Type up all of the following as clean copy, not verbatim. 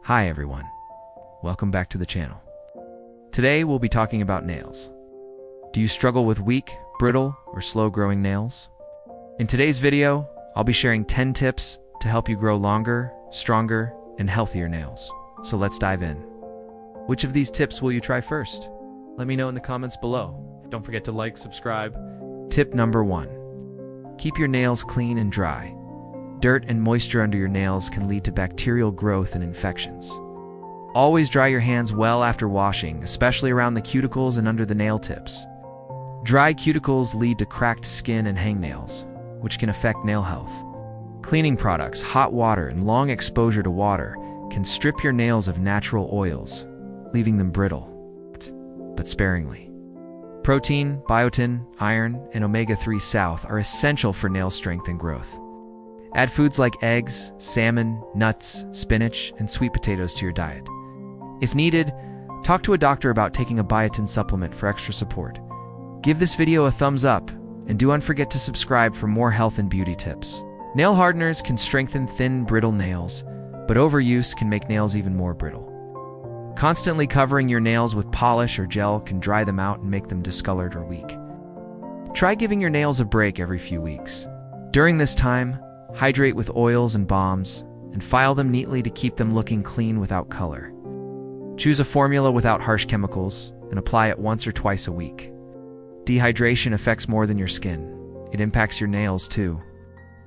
Hi everyone, welcome back to the channel. Today we'll be talking about nails. Do you struggle with weak, brittle, or slow-growing nails? In today's video, I'll be sharing 10 tips to help you grow longer, stronger, and healthier nails. So let's dive in. Which of these tips will you try first? Let me know in the comments below. Don't forget to like, subscribe. Tip number 1. Keep your nails clean and dry. Dirt and moisture under your nails can lead to bacterial growth and infections. Always dry your hands well after washing, especially around the cuticles and under the nail tips. Dry cuticles lead to cracked skin and hangnails, which can affect nail health. Cleaning products, hot water, and long exposure to water can strip your nails of natural oils, leaving them brittle, but sparingly. Protein, biotin, iron, and omega-3 south are essential for nail strength and growth. Add foods like eggs, salmon, nuts, spinach, and sweet potatoes to your diet. If needed, talk to a doctor about taking a biotin supplement for extra support. Give this video a thumbs up, and don't forget to subscribe for more health and beauty tips. Nail hardeners can strengthen thin, brittle nails, but overuse can make nails even more brittle. Constantly covering your nails with polish or gel can dry them out and make them discolored or weak. Try giving your nails a break every few weeks. During this time, hydrate with oils and balms, and file them neatly to keep them looking clean without color. Choose a formula without harsh chemicals, and apply it once or twice a week. Dehydration affects more than your skin. It impacts your nails too.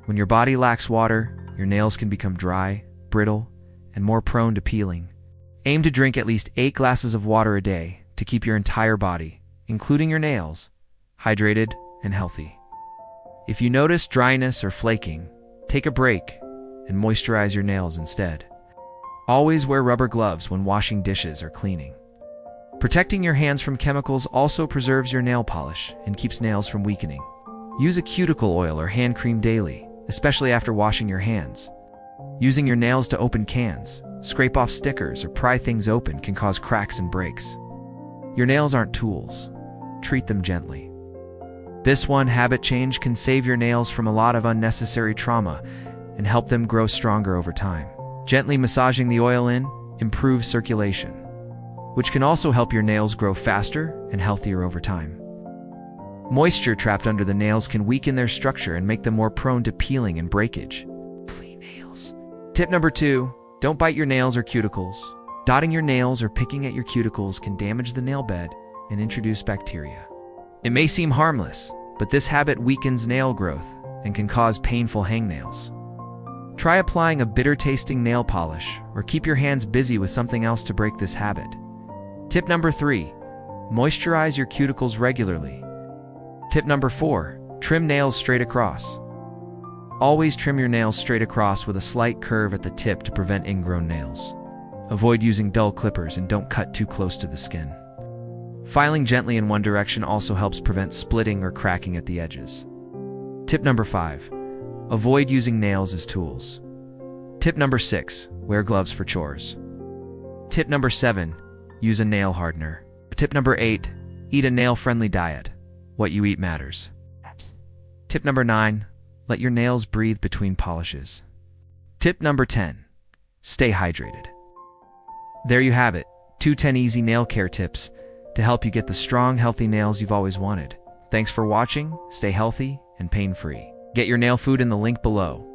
When your body lacks water, your nails can become dry, brittle, and more prone to peeling. Aim to drink at least 8 glasses of water a day to keep your entire body, including your nails, hydrated and healthy. If you notice dryness or flaking, take a break and moisturize your nails instead. Always wear rubber gloves when washing dishes or cleaning. Protecting your hands from chemicals also preserves your nail polish and keeps nails from weakening. Use a cuticle oil or hand cream daily, especially after washing your hands. Using your nails to open cans, scrape off stickers, or pry things open can cause cracks and breaks. Your nails aren't tools. Treat them gently. This one habit change can save your nails from a lot of unnecessary trauma and help them grow stronger over time. Gently massaging the oil in improves circulation, which can also help your nails grow faster and healthier over time. Moisture trapped under the nails can weaken their structure and make them more prone to peeling and breakage. Clean nails. Tip number 2, don't bite your nails or cuticles. Dotting your nails or picking at your cuticles can damage the nail bed and introduce bacteria. It may seem harmless, but this habit weakens nail growth and can cause painful hangnails. Try applying a bitter-tasting nail polish or keep your hands busy with something else to break this habit. Tip number 3, moisturize your cuticles regularly. Tip number 4, trim nails straight across. Always trim your nails straight across with a slight curve at the tip to prevent ingrown nails. Avoid using dull clippers and don't cut too close to the skin. Filing gently in one direction also helps prevent splitting or cracking at the edges. Tip number 5, avoid using nails as tools. Tip number 6, wear gloves for chores. Tip number 7, use a nail hardener. Tip number 8, eat a nail-friendly diet. What you eat matters. Tip number 9, let your nails breathe between polishes. Tip number 10, stay hydrated. There you have it, 10 easy nail care tips to help you get the strong, healthy nails you've always wanted. Thanks for watching, stay healthy and pain-free. Get your nail food in the link below.